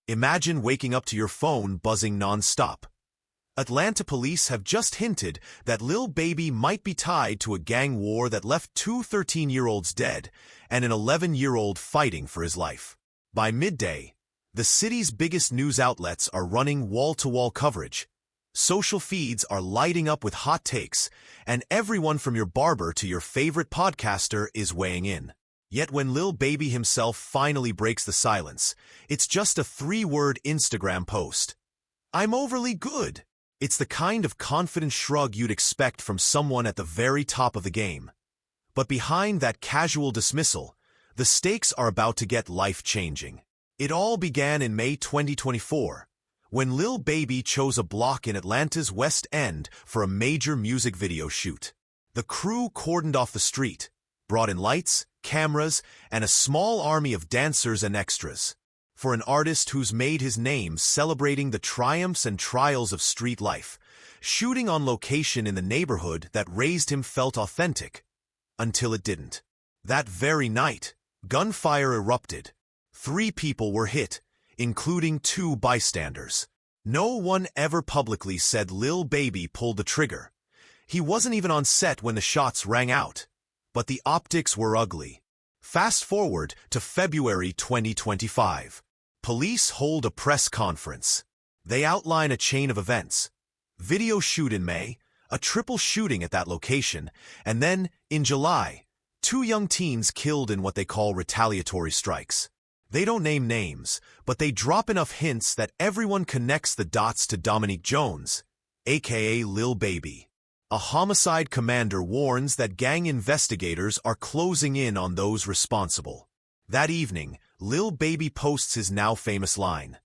Imagine waking up to your phone buzzing non-stop. Atlanta police have just hinted that Lil Baby might be tied to a gang war that left two 13-year-olds dead and an 11-year-old fighting for his life. By midday, the city's biggest news outlets are running wall-to-wall coverage. Social feeds are lighting up with hot takes, and everyone from your barber to your favorite podcaster is weighing in. Yet when Lil Baby himself finally breaks the silence, it's just a 3-word Instagram post. "I'm overly good." It's the kind of confident shrug you'd expect from someone at the very top of the game. But behind that casual dismissal, the stakes are about to get life-changing. It all began in May 2024, when Lil Baby chose a block in Atlanta's West End for a major music video shoot. The crew cordoned off the street, brought in lights, cameras, and a small army of dancers and extras. For an artist who's made his name celebrating the triumphs and trials of street life, shooting on location in the neighborhood that raised him felt authentic. Until it didn't. That very night, gunfire erupted. 3 people were hit, including 2 bystanders. No one ever publicly said Lil Baby pulled the trigger. He wasn't even on set when the shots rang out. But the optics were ugly. Fast forward to February 2025. Police hold a press conference. They outline a chain of events. Video shoot in May, a triple shooting at that location, and then, in July, 2 young teens killed in what they call retaliatory strikes. They don't name names, but they drop enough hints that everyone connects the dots to Dominique Jones, aka Lil Baby. A homicide commander warns that gang investigators are closing in on those responsible. That evening, Lil Baby posts his now famous line.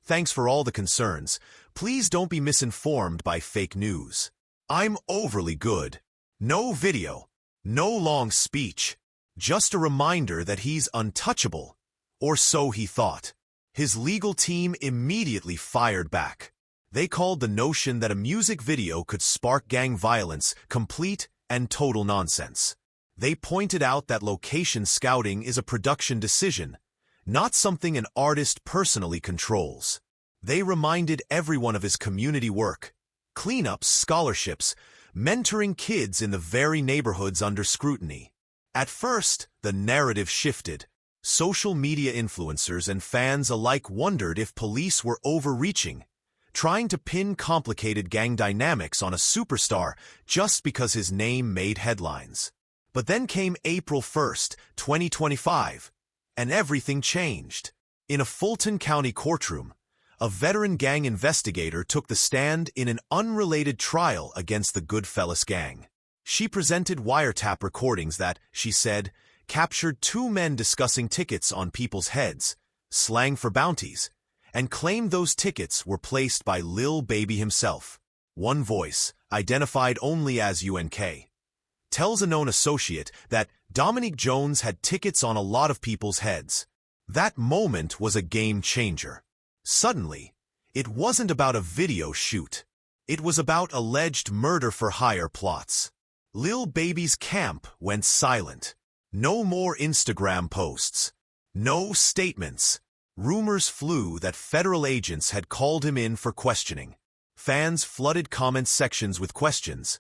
"Thanks for all the concerns. Please don't be misinformed by fake news. I'm overly good." No video, no long speech, just a reminder that he's untouchable. Or so he thought. His legal team immediately fired back. They called the notion that a music video could spark gang violence complete and total nonsense. They pointed out that location scouting is a production decision, not something an artist personally controls. They reminded everyone of his community work, cleanups, scholarships, mentoring kids in the very neighborhoods under scrutiny. At first, the narrative shifted. Social media influencers and fans alike wondered if police were overreaching, trying to pin complicated gang dynamics on a superstar just because his name made headlines. But then came April 1st, 2025, and everything changed. In a Fulton County courtroom, a veteran gang investigator took the stand in an unrelated trial against the Goodfellas gang. She presented wiretap recordings that, she said, captured 2 men discussing tickets on people's heads, slang for bounties, and claimed those tickets were placed by Lil Baby himself. One voice, identified only as UNK, tells a known associate that Dominique Jones had tickets on a lot of people's heads. That moment was a game changer. Suddenly, it wasn't about a video shoot. It was about alleged murder-for-hire plots. Lil Baby's camp went silent. No more Instagram posts. No statements. Rumors flew that federal agents had called him in for questioning. Fans flooded comment sections with questions.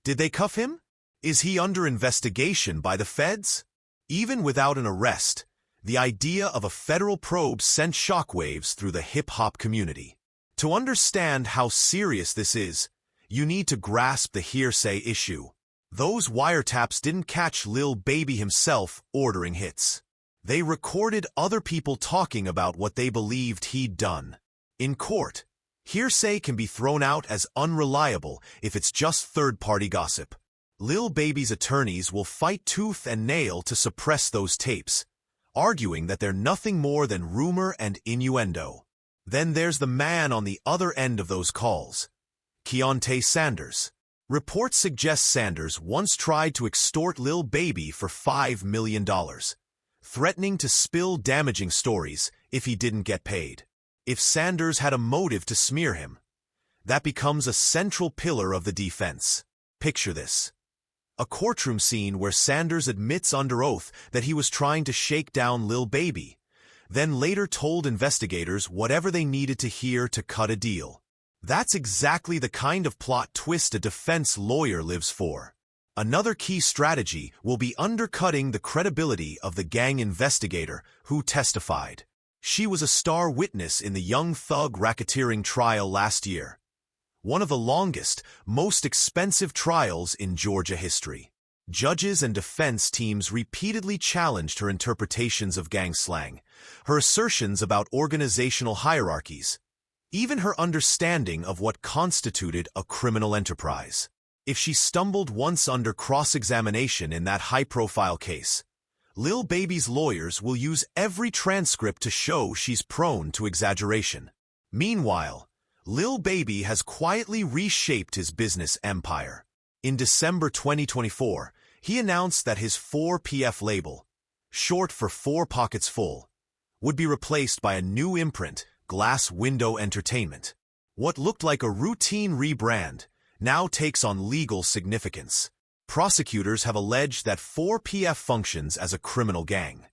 Did they cuff him? Is he under investigation by the feds? Even without an arrest, the idea of a federal probe sent shockwaves through the hip-hop community. To understand how serious this is, you need to grasp the hearsay issue. Those wiretaps didn't catch Lil Baby himself ordering hits. They recorded other people talking about what they believed he'd done. In court, hearsay can be thrown out as unreliable if it's just third-party gossip. Lil Baby's attorneys will fight tooth and nail to suppress those tapes, arguing that they're nothing more than rumor and innuendo. Then there's the man on the other end of those calls, Keontae Sanders. Reports suggest Sanders once tried to extort Lil Baby for $5 million, threatening to spill damaging stories if he didn't get paid. If Sanders had a motive to smear him, that becomes a central pillar of the defense. Picture this. A courtroom scene where Sanders admits under oath that he was trying to shake down Lil Baby, then later told investigators whatever they needed to hear to cut a deal. That's exactly the kind of plot twist a defense lawyer lives for. Another key strategy will be undercutting the credibility of the gang investigator who testified. She was a star witness in the Young Thug racketeering trial last year, one of the longest, most expensive trials in Georgia history. Judges and defense teams repeatedly challenged her interpretations of gang slang, her assertions about organizational hierarchies, even her understanding of what constituted a criminal enterprise. If she stumbled once under cross-examination in that high-profile case, Lil Baby's lawyers will use every transcript to show she's prone to exaggeration. Meanwhile, Lil Baby has quietly reshaped his business empire. In December 2024, he announced that his 4PF label, short for 4 Pockets Full, would be replaced by a new imprint, Glass Window Entertainment. What looked like a routine rebrand now takes on legal significance. Prosecutors have alleged that 4PF functions as a criminal gang.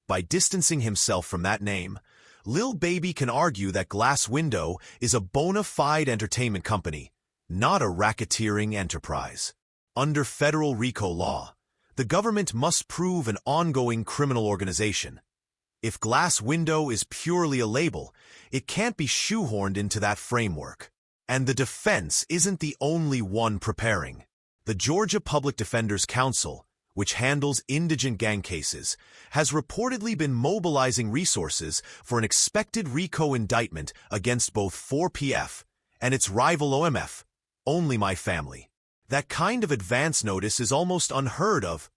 By distancing himself from that name, Lil Baby can argue that Glass Window is a bona fide entertainment company, not a racketeering enterprise. Under federal RICO law, the government must prove an ongoing criminal organization. If Glass Window is purely a label, it can't be shoehorned into that framework. And the defense isn't the only one preparing. The Georgia Public Defender's Council, which handles indigent gang cases, has reportedly been mobilizing resources for an expected RICO indictment against both 4PF and its rival OMF, Only My Family. That kind of advance notice is almost unheard of.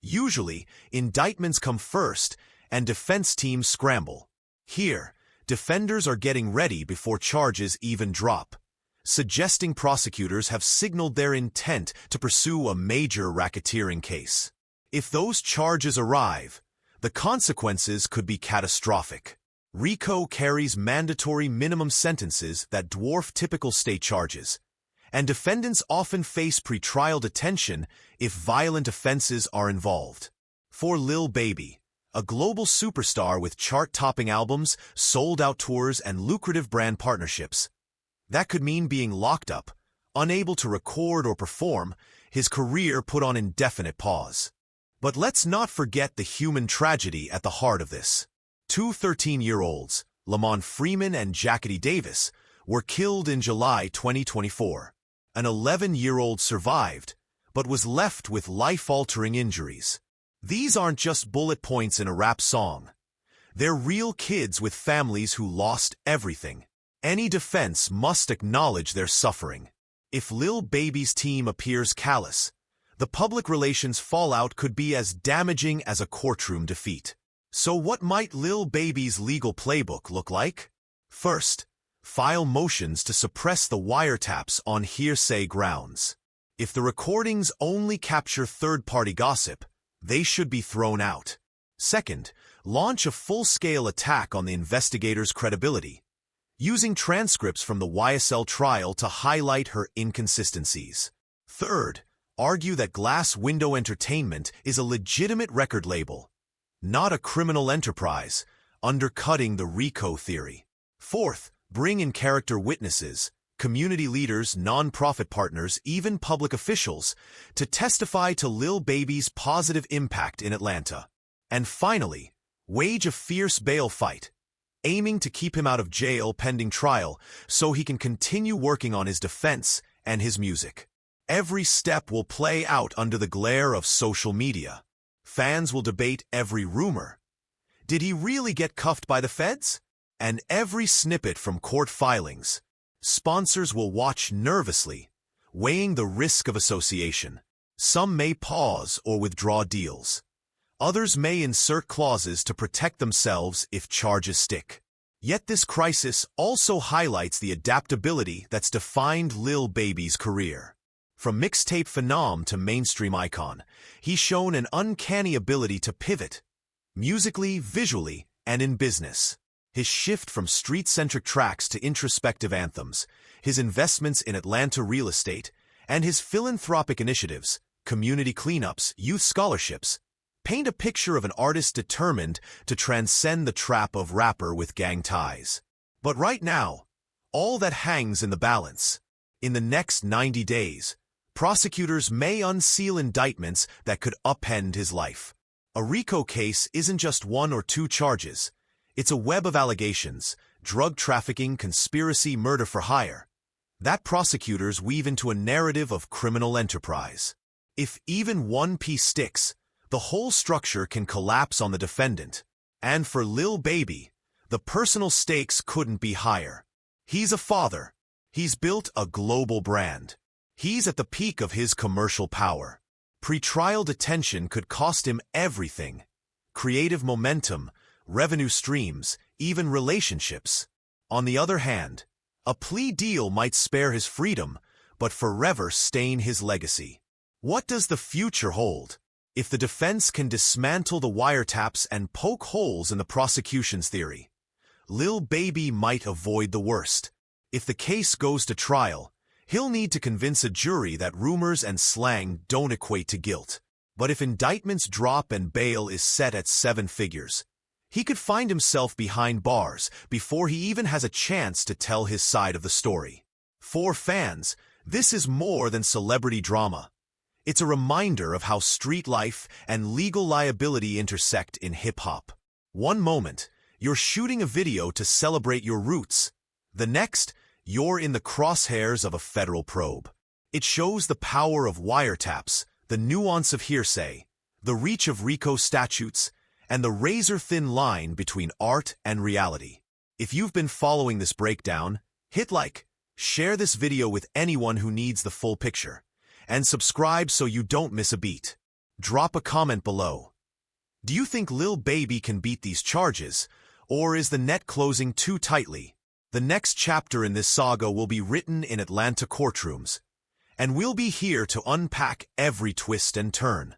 Usually, indictments come first and defense teams scramble. Here, defenders are getting ready before charges even drop, suggesting prosecutors have signaled their intent to pursue a major racketeering case. If those charges arrive, the consequences could be catastrophic. RICO carries mandatory minimum sentences that dwarf typical state charges, and defendants often face pretrial detention if violent offenses are involved. For Lil Baby, a global superstar with chart-topping albums, sold-out tours, and lucrative brand partnerships, that could mean being locked up, unable to record or perform, his career put on indefinite pause. But let's not forget the human tragedy at the heart of this. 2 13-year-olds, Lamont Freeman and Jackie Davis, were killed in July 2024. An 11-year-old survived, but was left with life-altering injuries. These aren't just bullet points in a rap song. They're real kids with families who lost everything. Any defense must acknowledge their suffering. If Lil Baby's team appears callous, the public relations fallout could be as damaging as a courtroom defeat. So what might Lil Baby's legal playbook look like? First, file motions to suppress the wiretaps on hearsay grounds. If the recordings only capture third-party gossip, they should be thrown out. Second, launch a full-scale attack on the investigator's credibility, using transcripts from the YSL trial to highlight her inconsistencies. Third, argue that Glass Window Entertainment is a legitimate record label, not a criminal enterprise, undercutting the RICO theory. Fourth, bring in character witnesses, community leaders, non-profit partners, even public officials, to testify to Lil Baby's positive impact in Atlanta. And finally, wage a fierce bail fight, aiming to keep him out of jail pending trial so he can continue working on his defense and his music. Every step will play out under the glare of social media. Fans will debate every rumor. Did he really get cuffed by the feds? And every snippet from court filings. Sponsors will watch nervously, weighing the risk of association. Some may pause or withdraw deals. Others may insert clauses to protect themselves if charges stick. Yet this crisis also highlights the adaptability that's defined Lil Baby's career. From mixtape phenom to mainstream icon, he's shown an uncanny ability to pivot, musically, visually, and in business. His shift from street-centric tracks to introspective anthems, his investments in Atlanta real estate, and his philanthropic initiatives, community cleanups, youth scholarships, Paint a picture of an artist determined to transcend the trap of rapper with gang ties. But right now, all that hangs in the balance. In the next 90 days, prosecutors may unseal indictments that could upend his life. A RICO case isn't just one or two charges. It's a web of allegations: drug trafficking, conspiracy, murder for hire, that prosecutors weave into a narrative of criminal enterprise. If even one piece sticks, the whole structure can collapse on the defendant. And for Lil Baby, the personal stakes couldn't be higher. He's a father. He's built a global brand. He's at the peak of his commercial power. Pre-trial detention could cost him everything: creative momentum, revenue streams, even relationships. On the other hand, a plea deal might spare his freedom, but forever stain his legacy. What does the future hold? If the defense can dismantle the wiretaps and poke holes in the prosecution's theory, Lil Baby might avoid the worst. If the case goes to trial, he'll need to convince a jury that rumors and slang don't equate to guilt. But if indictments drop and bail is set at 7 figures, he could find himself behind bars before he even has a chance to tell his side of the story. For fans, this is more than celebrity drama. It's a reminder of how street life and legal liability intersect in hip-hop. One moment, you're shooting a video to celebrate your roots. The next, you're in the crosshairs of a federal probe. It shows the power of wiretaps, the nuance of hearsay, the reach of RICO statutes, and the razor-thin line between art and reality. If you've been following this breakdown, hit like, share this video with anyone who needs the full picture, and subscribe so you don't miss a beat. Drop a comment below. Do you think Lil Baby can beat these charges, or is the net closing too tightly? The next chapter in this saga will be written in Atlanta courtrooms, and we'll be here to unpack every twist and turn.